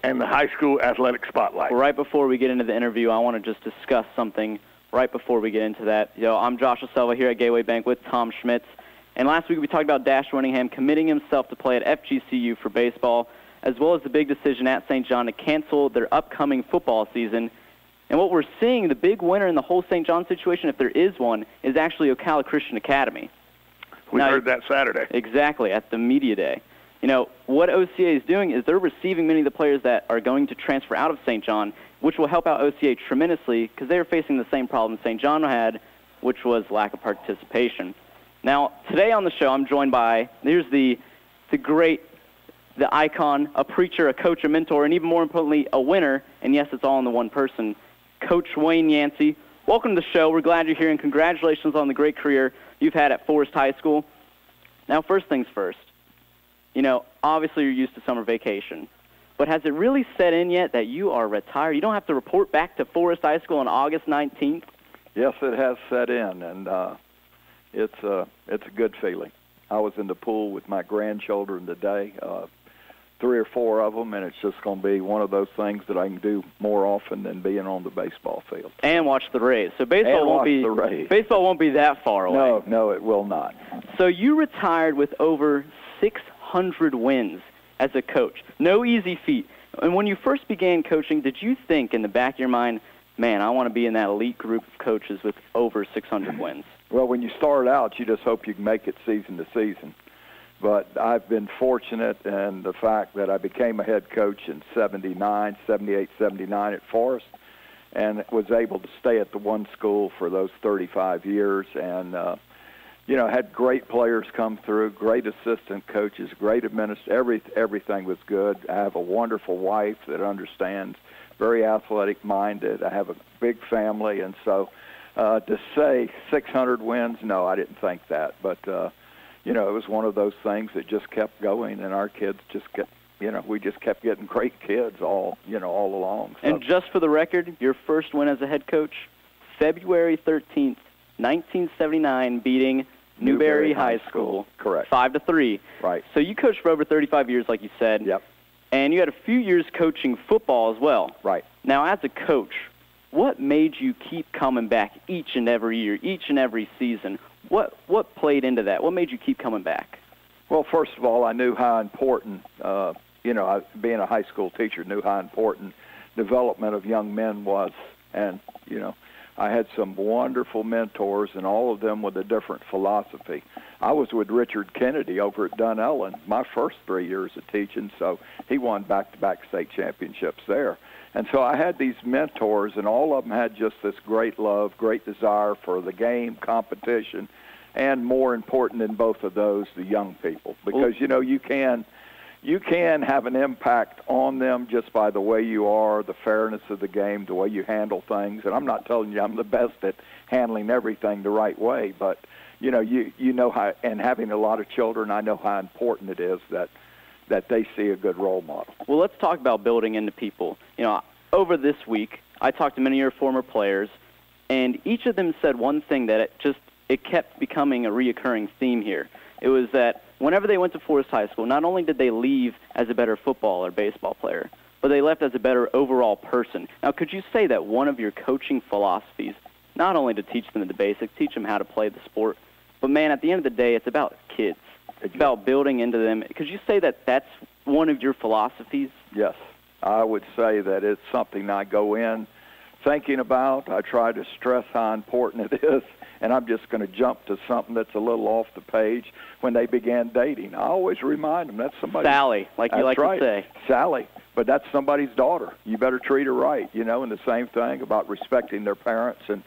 and the high school athletic spotlight. Right before we get into the interview, I want to just discuss something right before we get into that. I'm Josh LaSelva here at Gateway Bank with Tom Schmitz. And last week we talked about Dash Winningham committing himself to play at FGCU for baseball, as well as the big decision at St. John to cancel their upcoming football season. And what we're seeing, the big winner in the whole St. John situation, if there is one, is actually Ocala Christian Academy. We heard that Saturday. Exactly, at the media day. What OCA is doing is they're receiving many of the players that are going to transfer out of St. John, which will help out OCA tremendously because they are facing the same problem St. John had, which was lack of participation. Now, today on the show, I'm joined by, here's the great, the icon, a preacher, a coach, a mentor, and even more importantly, a winner. And yes, it's all in the one person, Coach Wayne Yancey. Welcome to the show. We're glad you're here, and congratulations on the great career you've had at Forest High School. Now, first things first. Obviously you're used to summer vacation, but has it really set in yet that you are retired? You don't have to report back to Forest High School on August 19th? Yes, it has set in, and it's a good feeling. I was in the pool with my grandchildren today, 3 or 4 of them, and it's just going to be one of those things that I can do more often than being on the baseball field. And watch the Rays. So baseball won't be that far away. No, it will not. So you retired with over 600 wins as a coach. No easy feat. And when you first began coaching, did you think in the back of your mind, man, I want to be in that elite group of coaches with over 600 wins? Well, when you start out, you just hope you can make it season to season. But I've been fortunate in the fact that I became a head coach in 78, 79 at Forest, and was able to stay at the one school for those 35 years, and had great players come through, great assistant coaches, great administrators. Everything was good. I have a wonderful wife that understands, very athletic-minded. I have a big family, and so to say 600 wins, no, I didn't think that. But, it was one of those things that just kept going, and our kids just kept, we just kept getting great kids all along. So. And just for the record, your first win as a head coach, February 13th, 1979, beating Newberry High School. Correct. 5-3. Right. So you coached for over 35 years, like you said. Yep. And you had a few years coaching football as well. Right. Now, as a coach, what made you keep coming back each and every year, each and every season? What played into that? What made you keep coming back? Well, first of all, I knew how important, being a high school teacher, knew how important development of young men was. And, I had some wonderful mentors, and all of them with a different philosophy. I was with Richard Kennedy over at Dunellen my first 3 years of teaching, so he won back-to-back state championships there. And so I had these mentors, and all of them had just this great love, great desire for the game, competition, and more important than both of those, the young people. Because, you can have an impact on them just by the way you are, the fairness of the game, the way you handle things. And I'm not telling you I'm the best at handling everything the right way, but, you know how, and having a lot of children, I know how important it is that they see a good role model. Well, let's talk about building into people. Over this week, I talked to many of your former players, and each of them said one thing that it kept becoming a reoccurring theme here. It was that whenever they went to Forest High School, not only did they leave as a better football or baseball player, but they left as a better overall person. Now, could you say that one of your coaching philosophies, not only to teach them the basics, teach them how to play the sport, but, man, at the end of the day, it's about kids. It's about building into them. Could you say that that's one of your philosophies? Yes. I would say that it's something I go in thinking about. I try to stress how important it is, and I'm just going to jump to something that's a little off the page. When they began dating, I always remind them that's somebody's... Sally, like you like to say. Sally, but that's somebody's daughter. You better treat her right, and the same thing about respecting their parents and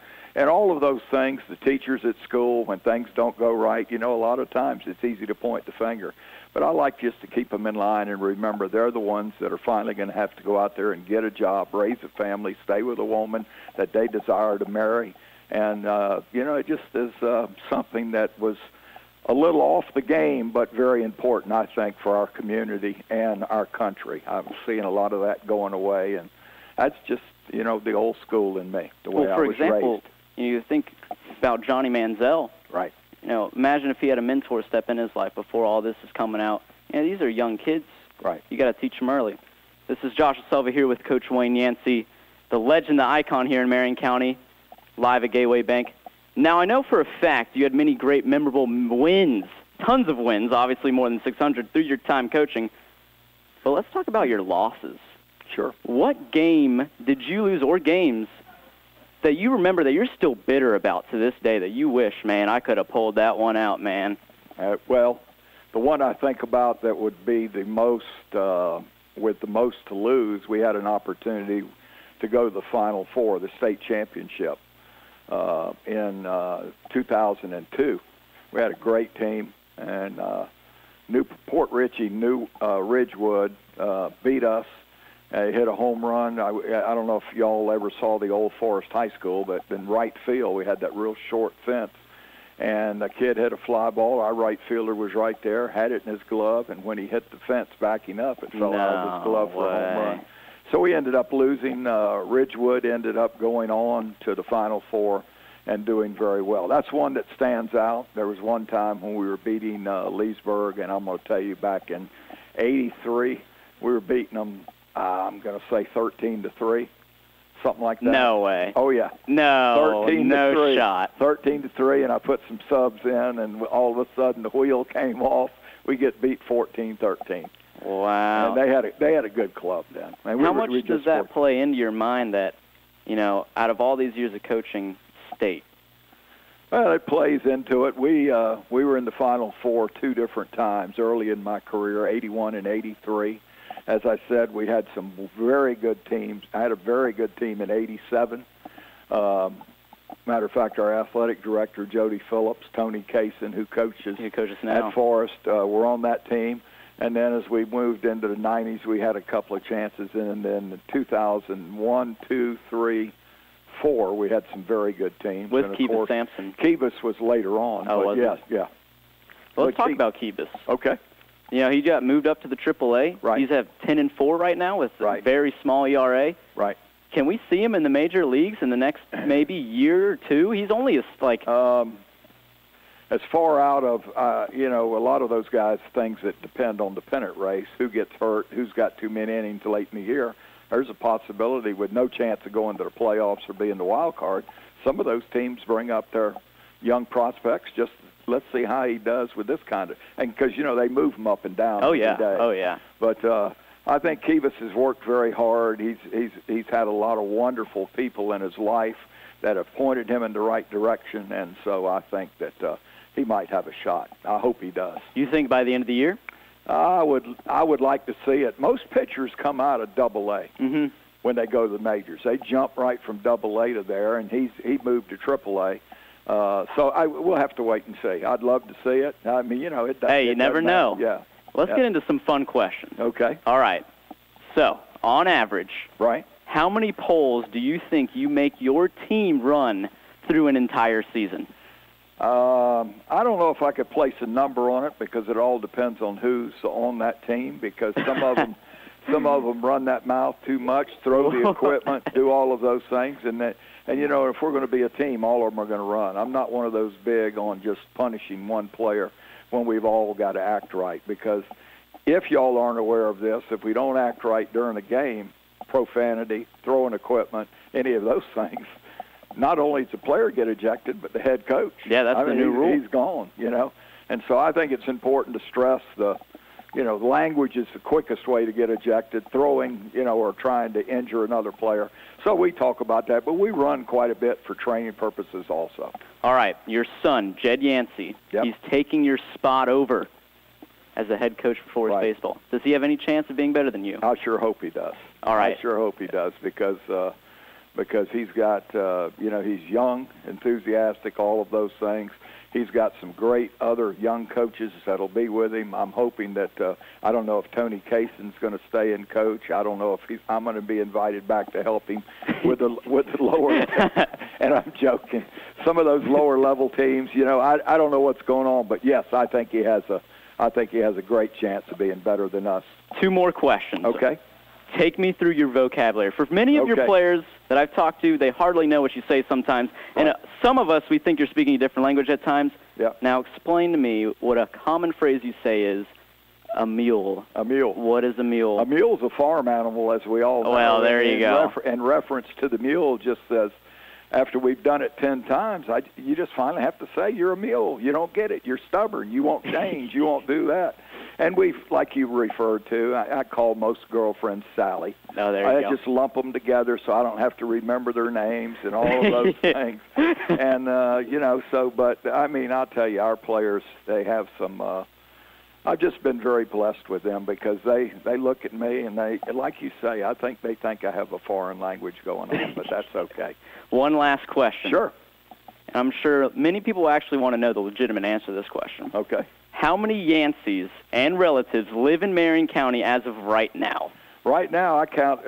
all of those things, the teachers at school, when things don't go right, a lot of times it's easy to point the finger. But I like just to keep them in line and remember they're the ones that are finally going to have to go out there and get a job, raise a family, stay with a woman that they desire to marry. And, it just is something that was a little off the game, but very important, I think, for our community and our country. I'm seeing a lot of that going away, and that's just, the old school in me, the way I was raised. For example, you think about Johnny Manziel. Right. Imagine if he had a mentor step in his life before all this is coming out. These are young kids. Right. You got to teach them early. This is Josh LaSelva here with Coach Wayne Yancey, the legend, the icon here in Marion County, live at Gateway Bank. Now, I know for a fact you had many great, memorable wins, tons of wins, obviously more than 600 through your time coaching. But let's talk about your losses. Sure. What game did you lose, or games that you remember that you're still bitter about to this day, that you wish, man, I could have pulled that one out, man? Well, the one I think about that would be the most, with the most to lose, we had an opportunity to go to the Final Four, the state championship, in 2002. We had a great team, and Port Richey, Ridgewood beat us. Hit a home run. I don't know if y'all ever saw the Old Forest High School, but in right field we had that real short fence, and a kid hit a fly ball. Our right fielder was right there, had it in his glove, and when he hit the fence backing up, it fell out of his glove for a home run. So we ended up losing. Ridgewood ended up going on to the Final Four and doing very well. That's one that stands out. There was one time when we were beating Leesburg, and I'm going to tell you, back in '83, we were beating them, I'm going to say 13-3, something like that. No way. Oh, yeah. No, 13-3, no shot. 13-3, and I put some subs in, and all of a sudden the wheel came off. We get beat 14-13. Wow. And they had a good club then. And How much does that play into your mind that, you know, out of all these years of coaching, state? Well, it plays into it. We were in the Final Four 2 different times early in my career, '81 and '83. As I said, we had some very good teams. I had a very good team in '87. Matter of fact, our athletic director, Jody Phillips, Tony Kaysen, who coaches now at Forest, were on that team. And then as we moved into the 90s, we had a couple of chances. And then in 2001, 2, 3, 4, we had some very good teams. With and of Kebus course, Sampson. Kebus was later on. Oh, but was yes, he? yeah. Well, let's talk about Kebus. Okay. You know, he got moved up to the AAA. Right. He's at 10-4 right now with a very small ERA. Right. Can we see him in the major leagues in the next maybe year or two? He's only as far out of, a lot of those guys, things that depend on the pennant race, who gets hurt, who's got too many innings late in the year. There's a possibility with no chance of going to the playoffs or being the wild card. Some of those teams bring up their young prospects. Just let's see how he does with this kind of, and because they move him up and down. Oh yeah, every day. oh yeah. But I think Kebus has worked very hard. He's had a lot of wonderful people in his life that have pointed him in the right direction, and so I think that he might have a shot. I hope he does. You think by the end of the year? I would like to see it. Most pitchers come out of Double-A when they go to the majors. They jump right from Double-A to there, and he moved to Triple-A. So we'll have to wait and see. I'd love to see it. I mean, you never know. Yeah. Let's get into some fun questions. Okay. All right. So, on average, right, how many polls do you think you make your team run through an entire season? I don't know if I could place a number on it because it all depends on who's on that team. Because some of them run that mouth too much, throw the equipment, do all of those things, and if we're going to be a team, all of them are going to run. I'm not one of those big on just punishing one player when we've all got to act right. Because if y'all aren't aware of this, if we don't act right during a game, profanity, throwing equipment, any of those things, not only does the player get ejected, but the head coach. Yeah, that's the new rule. He's gone, And so I think it's important to stress language is the quickest way to get ejected, throwing, or trying to injure another player. So we talk about that, but we run quite a bit for training purposes also. All right, your son, Jed Yancey, he's taking your spot over as the head coach for Forest Baseball. Does he have any chance of being better than you? I sure hope he does. All right. I sure hope he does because he's got, he's young, enthusiastic, all of those things. He's got some great other young coaches that'll be with him. I'm hoping that, I don't know if Tony Kaysen's going to stay and coach. I don't know if I'm going to be invited back to help him with the lower, and I'm joking. Some of those lower level teams, I don't know what's going on, but yes, I think he has a great chance of being better than us. 2 more questions. Okay. Take me through your vocabulary. For many of your players that I've talked to, they hardly know what you say sometimes. And some of us, we think you're speaking a different language at times. Yeah. Now explain to me what a common phrase you say is, A mule. A mule. What is a mule? A mule's a farm animal, as we all know. Well, there you go. And reference to the mule just says, after we've done it 10 times, you just finally have to say you're a mule. You don't get it. You're stubborn. You won't change. You won't do that. And like you referred to, I call most girlfriends Sally. Oh, there you go. I just lump them together so I don't have to remember their names and all of those things. And, but, I mean, I'll tell you, our players, they have some I've just been very blessed with them because they look at me and they, like you say, I think they think I have a foreign language going on, but that's okay. One last question. Sure. I'm sure many people actually want to know the legitimate answer to this question. Okay. How many Yanceys and relatives live in Marion County as of right now? Right now, I count,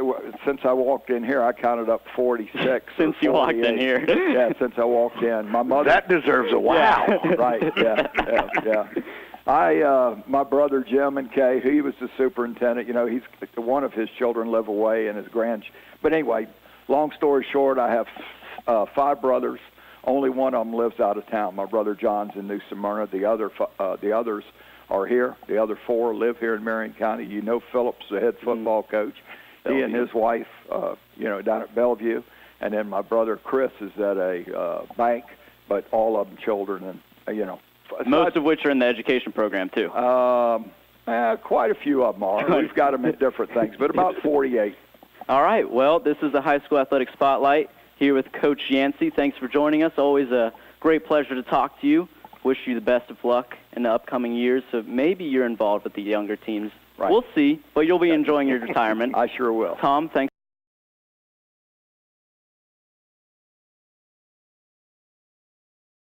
since I walked in here, I counted up 46. Since you walked in here. Yeah, since I walked in. My mother. That deserves a wow. Right, yeah. My brother Jim and Kay, he was the superintendent. You know, he's one of his children live away, and his but anyway, long story short, I have 5 brothers. Only one of them lives out of town. My brother John's in New Smyrna. The others are here. The other 4 live here in Marion County. You know, Phillips, the head football coach. He and his wife, down at Bellevue, and then my brother Chris is at a bank. But all of them children, and most of which are in the education program too. Quite a few of them are. We've got them in different things, but about 48. All right. Well, this is the High School Athletic Spotlight here with Coach Yancey. Thanks for joining us. Always a great pleasure to talk to you. Wish you the best of luck in the upcoming years. So maybe you're involved with the younger teams. Right. We'll see, but you'll be enjoying your retirement. I sure will. Tom, thanks.